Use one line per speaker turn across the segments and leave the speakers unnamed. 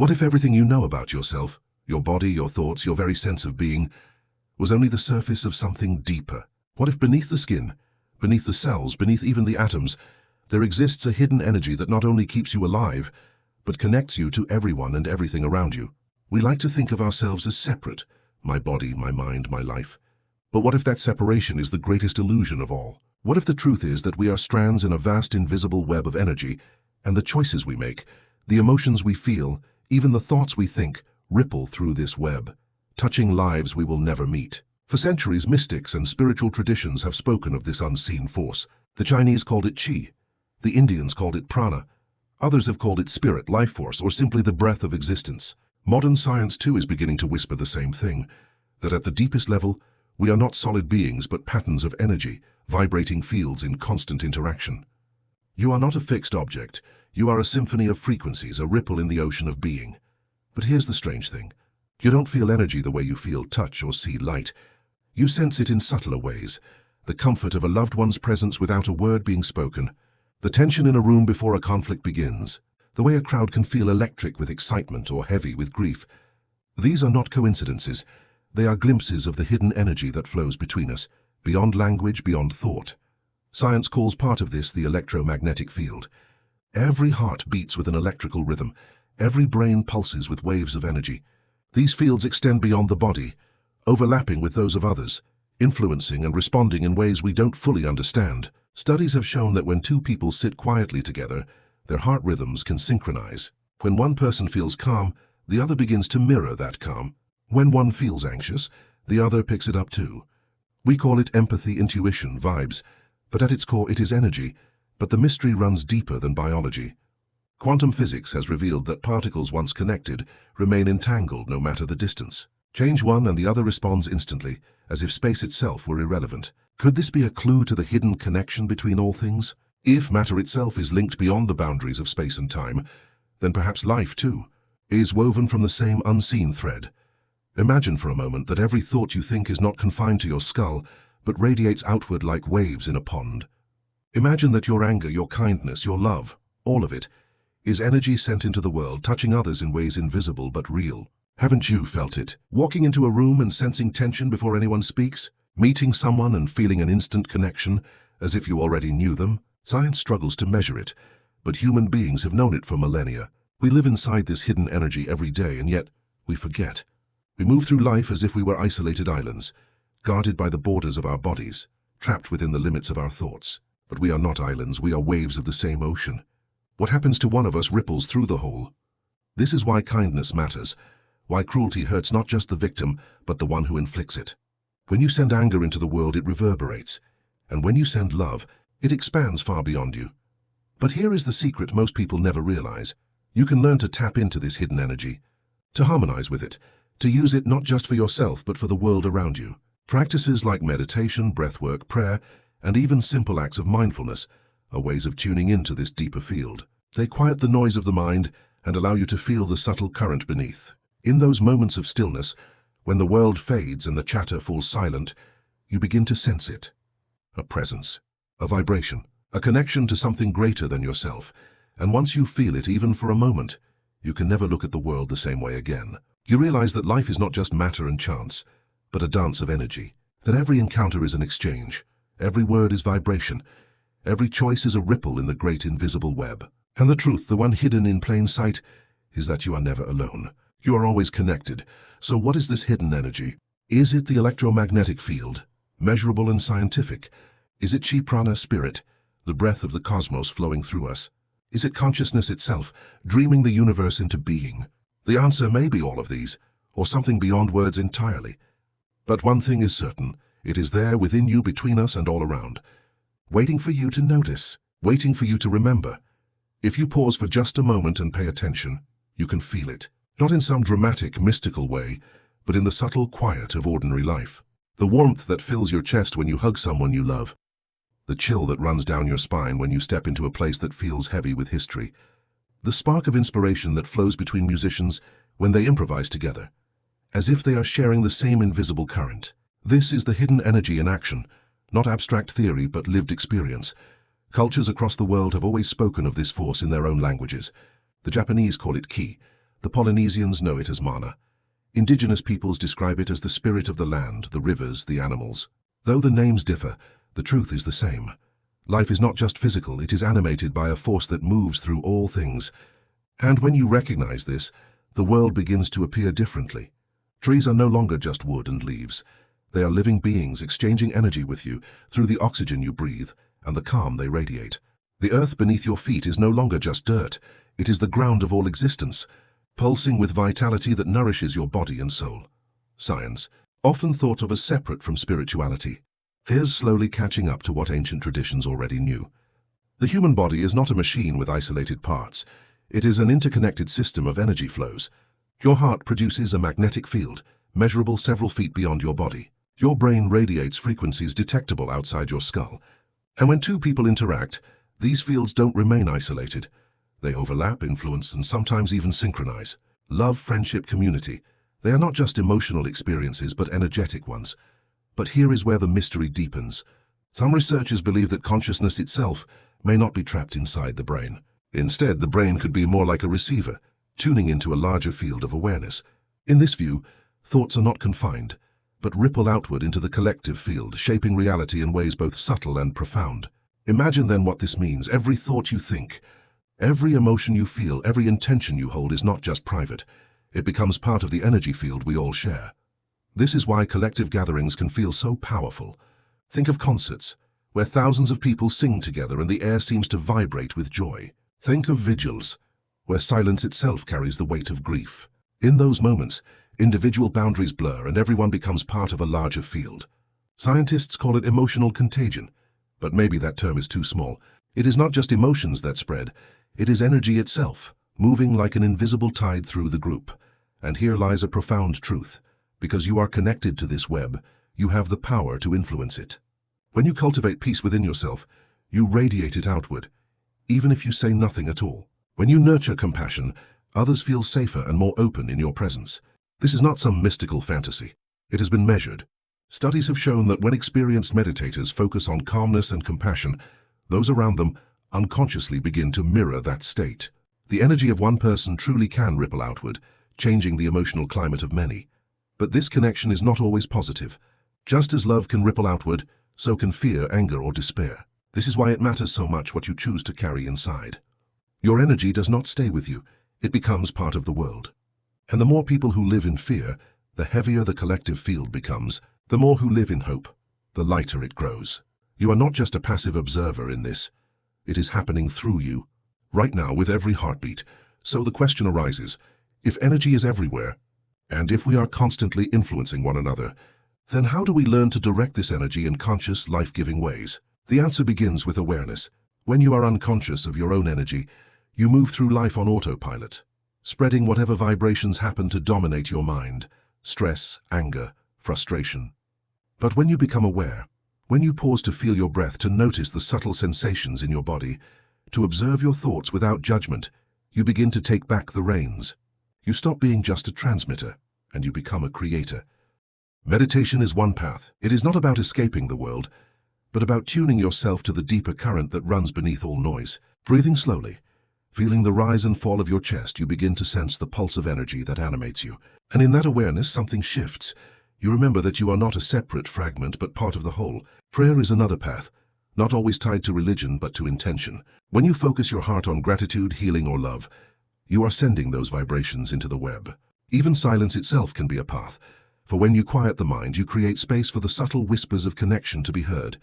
What if everything you know about yourself, your body, your thoughts, your very sense of being, was only the surface of something deeper? What if beneath the skin, beneath the cells, beneath even the atoms, there exists a hidden energy that not only keeps you alive, but connects you to everyone and everything around you? We like to think of ourselves as separate, my body, my mind, my life. But what if that separation is the greatest illusion of all? What if the truth is that we are strands in a vast invisible web of energy, and the choices we make, the emotions we feel, even the thoughts we think, ripple through this web, touching lives we will never meet? For centuries, mystics and spiritual traditions have spoken of this unseen force. The Chinese called it qi. The Indians called it prana. Others have called it spirit, life force, or simply the breath of existence. Modern science, too, is beginning to whisper the same thing, that at the deepest level, we are not solid beings but patterns of energy, vibrating fields in constant interaction. You are not a fixed object. You are a symphony of frequencies, a ripple in the ocean of being. But here's the strange thing. You don't feel energy the way you feel touch or see light. You sense it in subtler ways. The comfort of a loved one's presence without a word being spoken. The tension in a room before a conflict begins. The way a crowd can feel electric with excitement or heavy with grief. These are not coincidences. They are glimpses of the hidden energy that flows between us, beyond language, beyond thought. Science calls part of this the electromagnetic field. Every heart beats with an electrical rhythm. Every brain pulses with waves of energy. These fields extend beyond the body, overlapping with those of others, influencing and responding in ways we don't fully understand. Studies have shown that when two people sit quietly together, their heart rhythms can synchronize. When one person feels calm, the other begins to mirror that calm. When one feels anxious, the other picks it up too. We call it empathy, intuition, vibes, but at its core it is energy. But the mystery runs deeper than biology. Quantum physics has revealed that particles once connected remain entangled no matter the distance. Change one and the other responds instantly, as if space itself were irrelevant. Could this be a clue to the hidden connection between all things? If matter itself is linked beyond the boundaries of space and time, then perhaps life, too, is woven from the same unseen thread. Imagine for a moment that every thought you think is not confined to your skull, but radiates outward like waves in a pond. Imagine that your anger, your kindness, your love, all of it, is energy sent into the world, touching others in ways invisible but real. Haven't you felt it? Walking into a room and sensing tension before anyone speaks? Meeting someone and feeling an instant connection, as if you already knew them? Science struggles to measure it, but human beings have known it for millennia. We live inside this hidden energy every day, and yet we forget. We move through life as if we were isolated islands, guarded by the borders of our bodies, trapped within the limits of our thoughts. But we are not islands, we are waves of the same ocean. What happens to one of us ripples through the whole. This is why kindness matters, why cruelty hurts not just the victim, but the one who inflicts it. When you send anger into the world, it reverberates, and when you send love, it expands far beyond you. But here is the secret most people never realize. You can learn to tap into this hidden energy, to harmonize with it, to use it not just for yourself but for the world around you. Practices like meditation, breathwork, prayer, and even simple acts of mindfulness are ways of tuning into this deeper field. They quiet the noise of the mind and allow you to feel the subtle current beneath. In those moments of stillness, when the world fades and the chatter falls silent, you begin to sense it. A presence, a vibration, a connection to something greater than yourself. And once you feel it, even for a moment, you can never look at the world the same way again. You realize that life is not just matter and chance, but a dance of energy. That every encounter is an exchange. Every word is vibration. Every choice is a ripple in the great invisible web. And the truth, the one hidden in plain sight, is that you are never alone. You are always connected. So what is this hidden energy? Is it the electromagnetic field, measurable and scientific? Is it chi prana, spirit, the breath of the cosmos flowing through us? Is it consciousness itself, dreaming the universe into being? The answer may be all of these, or something beyond words entirely. But one thing is certain, it is there within you, between us and all around, waiting for you to notice, waiting for you to remember. If you pause for just a moment and pay attention, you can feel it. Not in some dramatic, mystical way, but in the subtle quiet of ordinary life. The warmth that fills your chest when you hug someone you love. The chill that runs down your spine when you step into a place that feels heavy with history. The spark of inspiration that flows between musicians when they improvise together, as if they are sharing the same invisible current. This is the hidden energy in action, not abstract theory but lived experience. Cultures across the world have always spoken of this force in their own languages. The Japanese call it ki, The Polynesians know it as mana. Indigenous peoples describe it as the spirit of the land, the rivers, the animals. Though the names differ, the truth is the same. Life is not just physical, it is animated by a force that moves through all things. And when you recognize this, the world begins to appear differently. Trees are no longer just wood and leaves. They are living beings exchanging energy with you through the oxygen you breathe and the calm they radiate. The earth beneath your feet is no longer just dirt. It is the ground of all existence, pulsing with vitality that nourishes your body and soul. Science, often thought of as separate from spirituality, is slowly catching up to what ancient traditions already knew. The human body is not a machine with isolated parts. It is an interconnected system of energy flows. Your heart produces a magnetic field, measurable several feet beyond your body. Your brain radiates frequencies detectable outside your skull. And when two people interact, these fields don't remain isolated. They overlap, influence, and sometimes even synchronize. Love, friendship, community. They are not just emotional experiences, but energetic ones. But here is where the mystery deepens. Some researchers believe that consciousness itself may not be trapped inside the brain. Instead, the brain could be more like a receiver, tuning into a larger field of awareness. In this view, thoughts are not confined, but ripple outward into the collective field, shaping reality in ways both subtle and profound. Imagine then what this means. Every thought you think, every emotion you feel, every intention you hold is not just private. It becomes part of the energy field we all share. This is why collective gatherings can feel so powerful. Think of concerts, where thousands of people sing together and the air seems to vibrate with joy. Think of vigils, where silence itself carries the weight of grief. In those moments, individual boundaries blur and everyone becomes part of a larger field. Scientists call it emotional contagion, but maybe that term is too small. It is not just emotions that spread, it is energy itself, moving like an invisible tide through the group. And here lies a profound truth. Because you are connected to this web, you have the power to influence it. When you cultivate peace within yourself, you radiate it outward, even if you say nothing at all. When you nurture compassion, others feel safer and more open in your presence. This is not some mystical fantasy. It has been measured. Studies have shown that when experienced meditators focus on calmness and compassion, those around them unconsciously begin to mirror that state. The energy of one person truly can ripple outward, changing the emotional climate of many. But this connection is not always positive. Just as love can ripple outward, so can fear, anger, or despair. This is why it matters so much what you choose to carry inside. Your energy does not stay with you. It becomes part of the world. And the more people who live in fear, the heavier the collective field becomes. The more who live in hope, the lighter it grows. You are not just a passive observer in this. It is happening through you, right now with every heartbeat. So the question arises, if energy is everywhere, and if we are constantly influencing one another, then how do we learn to direct this energy in conscious, life-giving ways? The answer begins with awareness. When you are unconscious of your own energy, you move through life on autopilot, spreading whatever vibrations happen to dominate your mind: stress, anger, frustration. But when you become aware, when you pause to feel your breath, to notice the subtle sensations in your body, to observe your thoughts without judgment, you begin to take back the reins. You stop being just a transmitter, and you become a creator. Meditation is one path. It is not about escaping the world, but about tuning yourself to the deeper current that runs beneath all noise. Breathing slowly, feeling the rise and fall of your chest, you begin to sense the pulse of energy that animates you. And in that awareness, something shifts. You remember that you are not a separate fragment, but part of the whole. Prayer is another path, not always tied to religion, but to intention. When you focus your heart on gratitude, healing, or love, you are sending those vibrations into the web. Even silence itself can be a path, for when you quiet the mind, you create space for the subtle whispers of connection to be heard.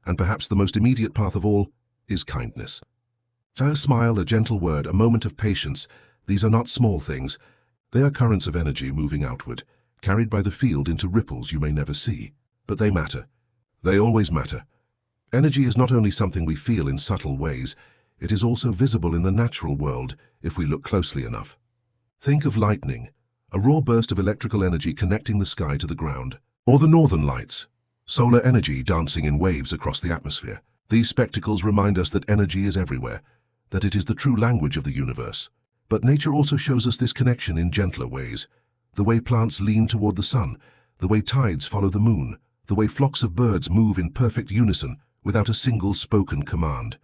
And perhaps the most immediate path of all is kindness. A smile, a gentle word, a moment of patience. These are not small things. They are currents of energy moving outward, carried by the field into ripples you may never see. But they matter. They always matter. Energy is not only something we feel in subtle ways, it is also visible in the natural world if we look closely enough. Think of lightning, a raw burst of electrical energy connecting the sky to the ground, or the northern lights, solar energy dancing in waves across the atmosphere. These spectacles remind us that energy is everywhere, that it is the true language of the universe. But nature also shows us this connection in gentler ways. The way plants lean toward the sun, the way tides follow the moon, the way flocks of birds move in perfect unison without a single spoken command.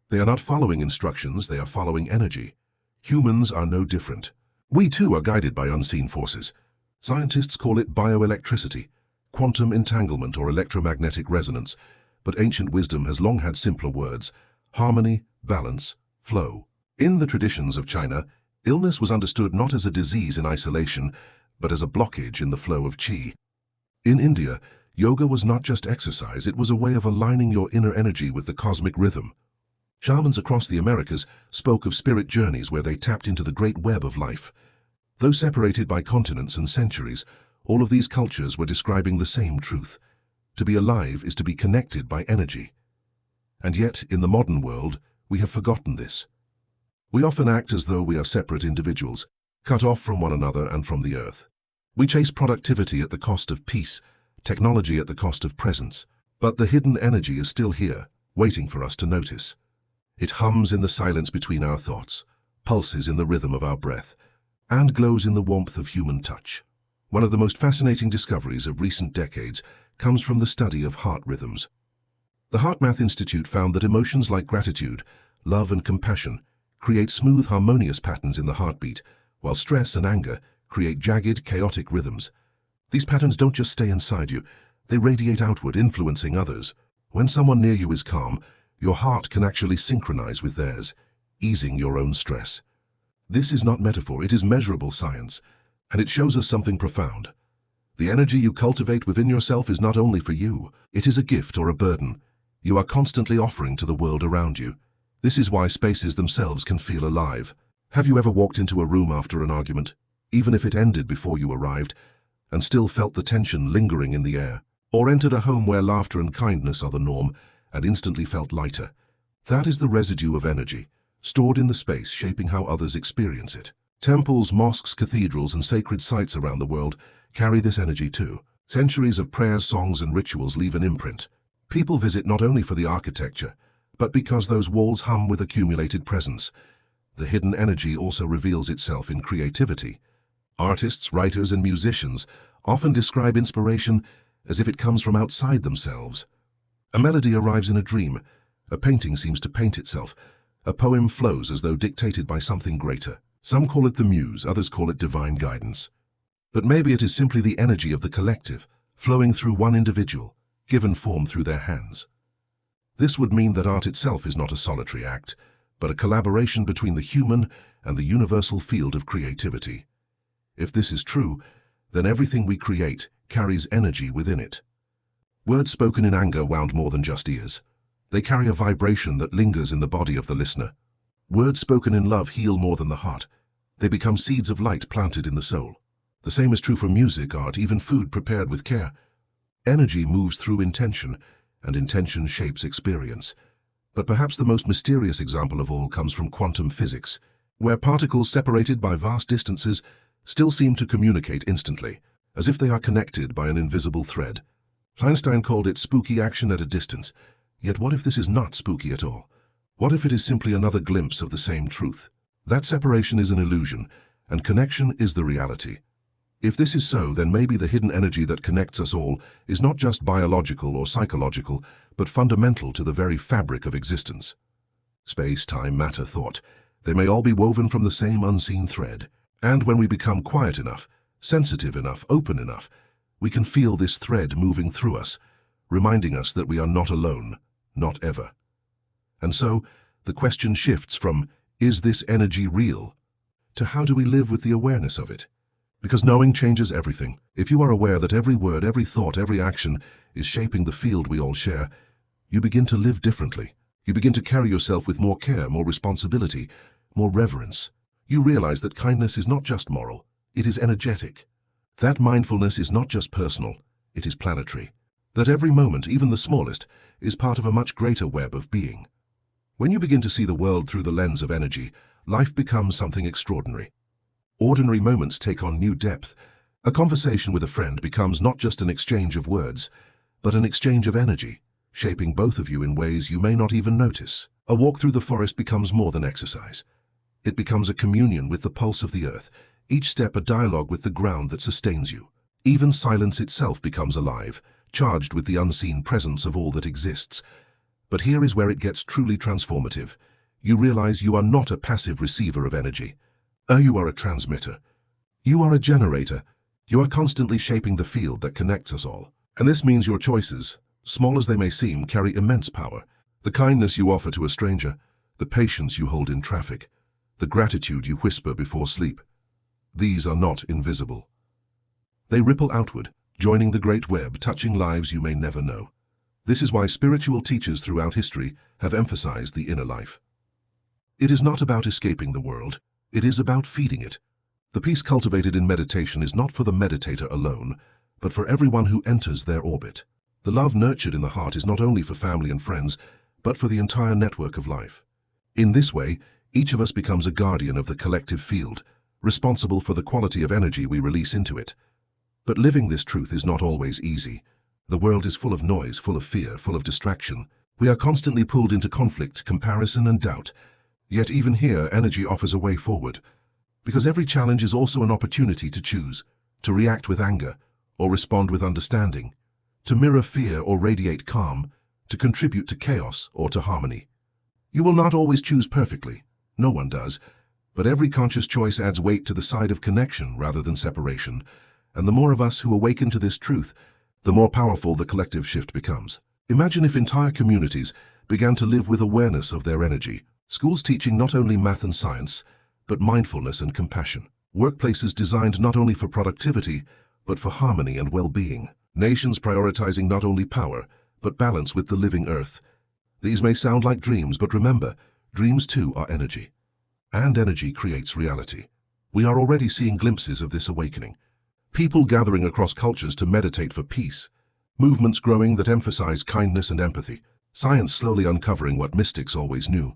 They are not following instructions, they are following energy. Humans are no different. We too are guided by unseen forces. Scientists call it bioelectricity, quantum entanglement or electromagnetic resonance, but ancient wisdom has long had simpler words: harmony, balance, flow. In the traditions of China, illness was understood not as a disease in isolation, but as a blockage in the flow of qi. In India, yoga was not just exercise, it was a way of aligning your inner energy with the cosmic rhythm. Shamans across the Americas spoke of spirit journeys where they tapped into the great web of life. Though separated by continents and centuries, all of these cultures were describing the same truth. To be alive is to be connected by energy. And yet, in the modern world, we have forgotten this. We often act as though we are separate individuals, cut off from one another and from the earth. We chase productivity at the cost of peace, technology at the cost of presence. But the hidden energy is still here, waiting for us to notice. It hums in the silence between our thoughts, pulses in the rhythm of our breath, and glows in the warmth of human touch. One of the most fascinating discoveries of recent decades comes from the study of heart rhythms. The HeartMath Institute found that emotions like gratitude, love and compassion create smooth, harmonious patterns in the heartbeat, while stress and anger create jagged, chaotic rhythms. These patterns don't just stay inside you, they radiate outward, influencing others. When someone near you is calm, your heart can actually synchronize with theirs, easing your own stress. This is not metaphor, it is measurable science, and it shows us something profound. The energy you cultivate within yourself is not only for you, it is a gift or a burden you are constantly offering to the world around you. This is why spaces themselves can feel alive. Have you ever walked into a room after an argument, even if it ended before you arrived, and still felt the tension lingering in the air? Or entered a home where laughter and kindness are the norm, and instantly felt lighter? That is the residue of energy, stored in the space, shaping how others experience it. Temples, mosques, cathedrals, and sacred sites around the world carry this energy too. Centuries of prayers, songs, and rituals leave an imprint. People visit not only for the architecture, but because those walls hum with accumulated presence. The hidden energy also reveals itself in creativity. Artists, writers, and musicians often describe inspiration as if it comes from outside themselves. A melody arrives in a dream, a painting seems to paint itself, a poem flows as though dictated by something greater. Some call it the muse, others call it divine guidance. But maybe it is simply the energy of the collective, flowing through one individual, given form through their hands. This would mean that art itself is not a solitary act, but a collaboration between the human and the universal field of creativity. If this is true, then everything we create carries energy within it. Words spoken in anger wound more than just ears. They carry a vibration that lingers in the body of the listener. Words spoken in love heal more than the heart. They become seeds of light planted in the soul. The same is true for music, art, even food prepared with care. Energy moves through intention, and intention shapes experience. But perhaps the most mysterious example of all comes from quantum physics, where particles separated by vast distances still seem to communicate instantly, as if they are connected by an invisible thread. Einstein called it spooky action at a distance. Yet what if this is not spooky at all? What if it is simply another glimpse of the same truth? That separation is an illusion, and connection is the reality. If this is so, then maybe the hidden energy that connects us all is not just biological or psychological, but fundamental to the very fabric of existence. Space, time, matter, thought, they may all be woven from the same unseen thread. And when we become quiet enough, sensitive enough, open enough, we can feel this thread moving through us, reminding us that we are not alone, not ever. And so, the question shifts from, is this energy real, to how do we live with the awareness of it? Because knowing changes everything. If you are aware that every word, every thought, every action is shaping the field we all share, you begin to live differently. You begin to carry yourself with more care, more responsibility, more reverence. You realize that kindness is not just moral, it is energetic. That mindfulness is not just personal, it is planetary. That every moment, even the smallest, is part of a much greater web of being. When you begin to see the world through the lens of energy, life becomes something extraordinary. Ordinary moments take on new depth. A conversation with a friend becomes not just an exchange of words, but an exchange of energy, shaping both of you in ways you may not even notice. A walk through the forest becomes more than exercise. It becomes a communion with the pulse of the earth, each step a dialogue with the ground that sustains you. Even silence itself becomes alive, charged with the unseen presence of all that exists. But here is where it gets truly transformative. You realize you are not a passive receiver of energy. You are a transmitter. You are a generator. You are constantly shaping the field that connects us all. And this means your choices, small as they may seem, carry immense power. The kindness you offer to a stranger, the patience you hold in traffic, the gratitude you whisper before sleep. These are not invisible. They ripple outward, joining the great web, touching lives you may never know. This is why spiritual teachers throughout history have emphasized the inner life. It is not about escaping the world. It is about feeding it. The peace cultivated in meditation is not for the meditator alone, but for everyone who enters their orbit. The love nurtured in the heart is not only for family and friends, but for the entire network of life. In this way, each of us becomes a guardian of the collective field, responsible for the quality of energy we release into it. But living this truth is not always easy. The world is full of noise, full of fear, full of distraction. We are constantly pulled into conflict, comparison, and doubt. Yet even here, energy offers a way forward. Because every challenge is also an opportunity to choose, to react with anger, or respond with understanding, to mirror fear or radiate calm, to contribute to chaos or to harmony. You will not always choose perfectly. No one does. But every conscious choice adds weight to the side of connection rather than separation. And the more of us who awaken to this truth, the more powerful the collective shift becomes. Imagine if entire communities began to live with awareness of their energy. Schools teaching not only math and science, but mindfulness and compassion. Workplaces designed not only for productivity, but for harmony and well-being. Nations prioritizing not only power, but balance with the living earth. These may sound like dreams, but remember, dreams too are energy. And energy creates reality. We are already seeing glimpses of this awakening. People gathering across cultures to meditate for peace. Movements growing that emphasize kindness and empathy. Science slowly uncovering what mystics always knew,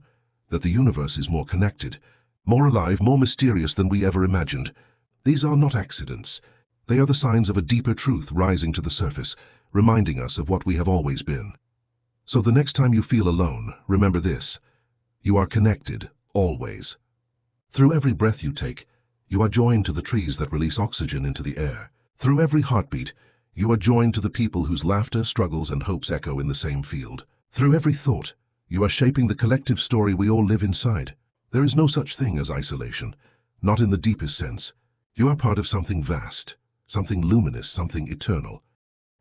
that the universe is more connected, more alive, more mysterious than we ever imagined. These are not accidents. They are the signs of a deeper truth rising to the surface, reminding us of what we have always been. So the next time you feel alone, remember this: you are connected, always. Through every breath you take, you are joined to the trees that release oxygen into the air. Through every heartbeat, you are joined to the people whose laughter, struggles, and hopes echo in the same field. Through every thought, you are shaping the collective story we all live inside. There is no such thing as isolation, not in the deepest sense. You are part of something vast, something luminous, something eternal.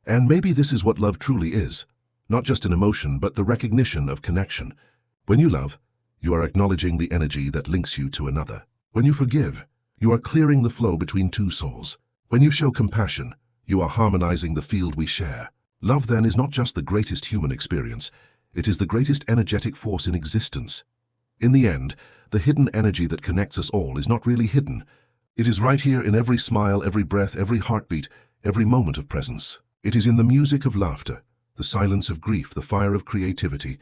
And maybe this is what love truly is, not just an emotion, but the recognition of connection. When you love, you are acknowledging the energy that links you to another. When you forgive, you are clearing the flow between two souls. When you show compassion, you are harmonizing the field we share. Love, then, is not just the greatest human experience. It is the greatest energetic force in existence. In the end, the hidden energy that connects us all is not really hidden. It is right here in every smile, every breath, every heartbeat, every moment of presence. It is in the music of laughter, the silence of grief, the fire of creativity,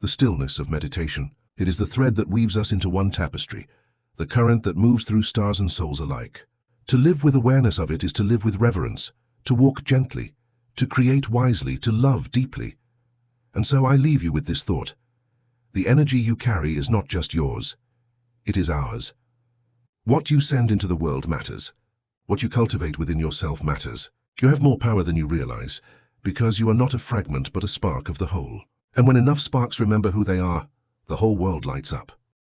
the stillness of meditation. It is the thread that weaves us into one tapestry, the current that moves through stars and souls alike. To live with awareness of it is to live with reverence, to walk gently, to create wisely, to love deeply. And so I leave you with this thought. The energy you carry is not just yours, it is ours. What you send into the world matters. What you cultivate within yourself matters. You have more power than you realize, because you are not a fragment but a spark of the whole. And when enough sparks remember who they are, the whole world lights up.